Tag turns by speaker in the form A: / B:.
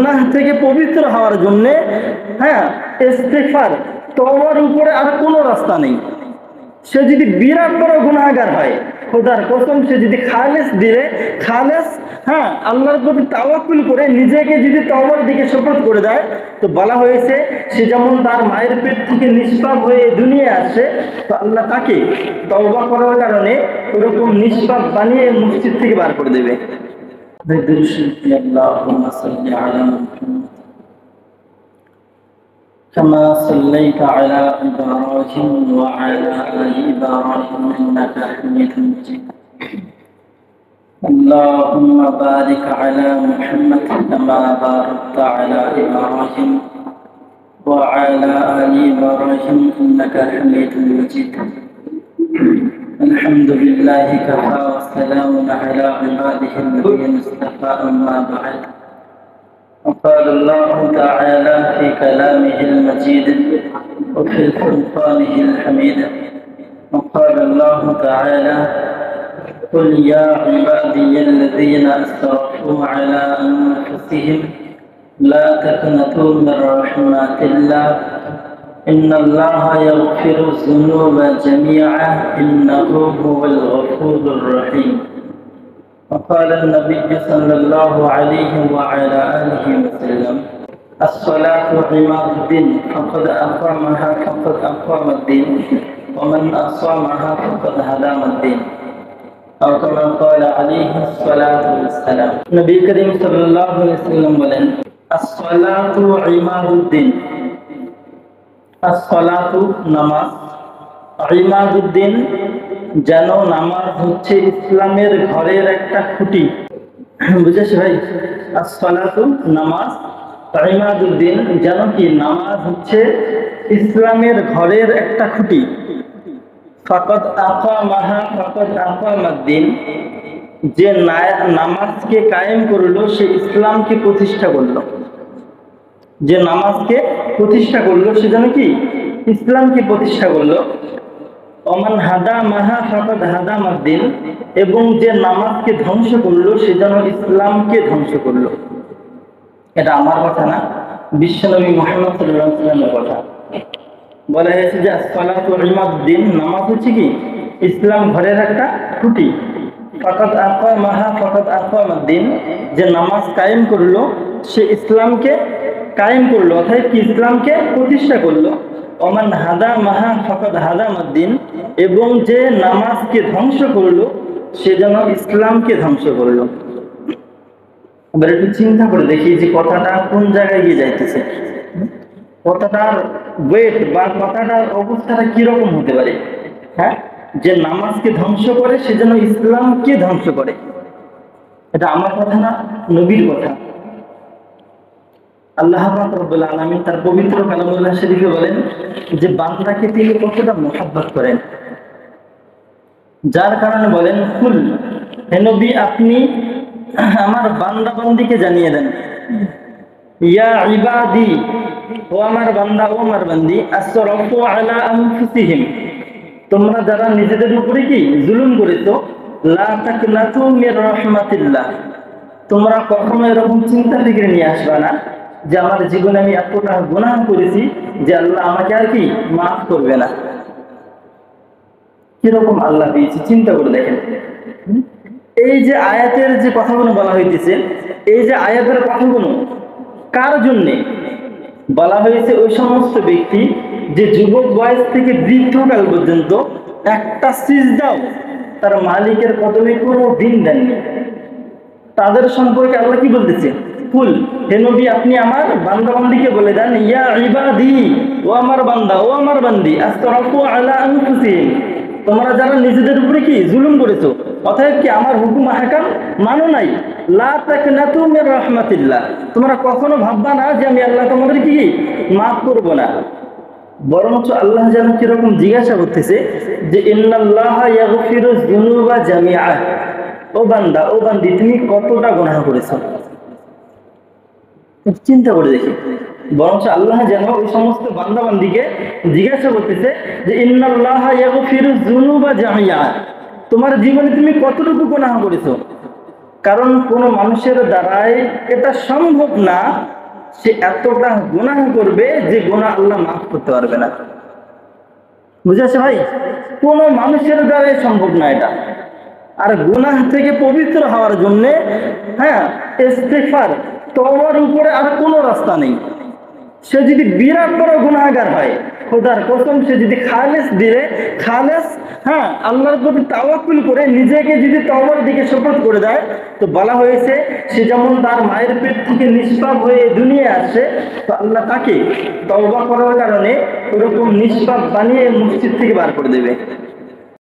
A: গুনাহ থেকে পবিত্র হওয়ার জন্য, হ্যাঁ, ইস্তিগফার, তওবার উপরে আর কোনো রাস্তা নেই। সে যদি বিরাট বড় গুনাহগার হয়, খোদার কসম, সে যদি খালেস, হ্যাঁ, আল্লাহর প্রতি তাওয়াক্কুল করে নিজেকে যদি তওবার দিকে সুপ্রদ করে দেয়, তো বলা হয়েছে সে যেমন তার মায়ের পেট থেকে নিষ্পাপ হয়ে দুনিয়ায় আসে, তো আল্লাহ তাকে তওবা করার কারণে ওরকম নিষ্পাপ বানিয়ে মসজিদ থেকে বার করে দেবে। আল্লাহুম্মা সাল্লি আলা كما صليت على إبراهيم وعلى آل إبراهيم إنك حميد مجيد. اللهم بارك على محمد كما باركت على إبراهيم وعلى آل إبراهيم إنك حميد مجيد. الحمد لله كفى وسلام على عباده الذين اصطفى أما بعد. وقال الله تعالى في كلامه المجيد وفي فرقانه الحميد. وقال الله تعالى قل يا عبادي الذين أسرفوا على أنفسهم لا تقنطوا من رحمة الله إن الله يغفر الذنوب جميعا إنه هو الغفور الرحيم. وقال النبي صلى الله عليه وعلى آله وسلم الصلاة عماد الدين فقد أقامها فقد أقام الدين ومن أصامها فقد هدم الدين أو كما قال عليه الصلاة والسلام. নবী করিম সাল্লাল্লাহু আলাইহি ওয়াসাল্লাম বলেন, as-salatu imaduddin, as-salatu নামাজ, ইমাদুদ্দিন যেন নামাজ হচ্ছে ইসলামের ঘরের একটা খুঁটি। বুঝেছো ভাই? as-salatu নামাজ, ইমাদুদ্দিন যেন কি নামাজ হচ্ছে ইসলামের ঘরের একটা খুঁটি। ফাকাদ আকামাহা ফাকাদ আকামাদ্দিন, যে নামাজকে কায়েম করলো সে ইসলামকে প্রতিষ্ঠা করলো। যে নামাজকে প্রতিষ্ঠা করলো সে যেন কি ইসলামকে প্রতিষ্ঠা করলো। ওমান হাদা মাহা ফাকাদ হাদামাদ্দিন, এবং যে নামাজকে ধ্বংস করলো সে যেন ইসলামকে ধ্বংস করলো। এটা আমার কথা না, বিশ্বনবী মুহাম্মদ সাল্লাল্লাহু আলাইহি ওয়াসাল্লামের কথা। বলা হয়েছে যে as-salatu imaduddin, নামাজ হচ্ছে কি ইসলাম ঘরের একটা খুঁটি। ফাকাদ আকামাহা ফাকাদ আকামাদ্দিন, যে নামাজ কায়েম করলো সে ইসলামকে কায়েম করলো, অর্থাৎ কি ইসলামকে প্রতিষ্ঠা করলো। ওমান হাদা মাহা ফাকাদ হাদামাদ্দিন, এবং যে নামাজকে ধ্বংস করলো সে যেন ইসলামকে ধ্বংস করলো। এবার একটু চিন্তা করে দেখি যে কথাটা কোন জায়গায় গিয়ে যাইতেছে, কথাটার ওয়েট বা কথাটার অবস্থাটা কিরকম হতে পারে। হ্যাঁ, যে নামাজকে ধ্বংস করে সে যেন ইসলামকে ধ্বংস করে। এটা আমার কথা না, নবীর কথা। আল্লাহ পাক রব্বুল আলামিন তার পবিত্র কালামুল্লাহ শরীফে বলেন যে বান্দাকে তিনি কতটা মুহাব্বত করেন, যার কারণে বলেন কুল, হে নবী আপনি আমার বান্দা বান্দিকে জানিয়ে দেন, ইয়া ইবাদি, ও আমার বান্দা ও আমার বান্দি, আসরাফু আলা আনফুসিহিম, তোমরা যারা নিজেদের উপরে কি জুলুম করেছো, লা তাকনাতু মির রাহমাতিল্লাহ, তোমরা কখনো এরকম চিন্তা ফিকির নিয়ে আসবে না যে আমার জীবনে আমি এতটা গুনাহ করেছি যে আল্লাহ আমাকে আর কি মাফ করবে না। কিরকম আল্লাহ দিয়েছে চিন্তা করে দেখেন। এই যে আয়াতের যে কথাগুলো বলা হইতেছে, এই যে আয়াতের কথাগুলো কার জন্যে বলা হয়েছে? ওই সমস্ত ব্যক্তি যে যুবক বয়স থেকে বৃদ্ধকাল পর্যন্ত একটা সিজদাও তার মালিকের কদমে কোনো দিন দেননি। তাদের সম্পর্কে আল্লাহ কি বলতেছে? কুল, হে নবী আপনি আমার বান্দা বান্দিকে বলে দেন, ইয়া ইবাদি, ও আমার বান্দা ও আমার বান্দি, আসরাফু আলা আনফুসিহিম, তোমরা যারা নিজেদের উপরে কি জুলুম করেছো, অতএব কি আমার হুকুম আহকাম মানো নাই, লা তাকনাতু মির রাহমাতিল্লাহ, তোমরা কখনো ভাববা না যে আমি আল্লাহ তোমাদের কি মাফ করব না। বরঞ্চ আল্লাহ যেন কিরকম জিজ্ঞাসা করতেছে যে ইন্নাল্লাহা ইয়াগফিরু যুনুবা জামিআ, ও বান্দা ও বান্দি তুমি কতটা গুনাহ করেছো, চিন্তা করে দেখি। বরঞ্চ আল্লাহ যেন ওই সমস্ত বান্দা বান্দিকে জিজ্ঞাসা করতেছে যে ইন্নাল্লাহা ইয়াগফিরু যুনুবা জামিআ, তোমার জীবনে তুমি কতটুকু গুনাহ করেছো। কারণ কোনো মানুষের দ্বারাই এটা সম্ভব না সে এতটা গুনাহ করবে যে গুনাহ আল্লাহ মাফ করতে পারবে না। বুঝেছে ভাই? কোনো মানুষের দ্বারাই সম্ভব না এটা। আর গুনাহ থেকে পবিত্র হওয়ার জন্য ইস্তিগফার, তওবার উপরে আর কোনো রাস্তা নেই। সে যদি বিরাট বড় গুনাহগার হয়, খোদার কসম, সে যদি খালেস আল্লাহর প্রতি তাওয়াক্কুল করে নিজেকে যদি তওবার দিকে সুপর্দ করে দেয়, তো বলা হয়েছে সে যেমন তার মায়ের পেট থেকে নিষ্পাপ হয়ে দুনিয়ায় আসে, তো আল্লাহ তাকে তওবা করার কারণে ওরকম নিষ্পাপ বানিয়ে মসজিদ থেকে বার করে দেবে।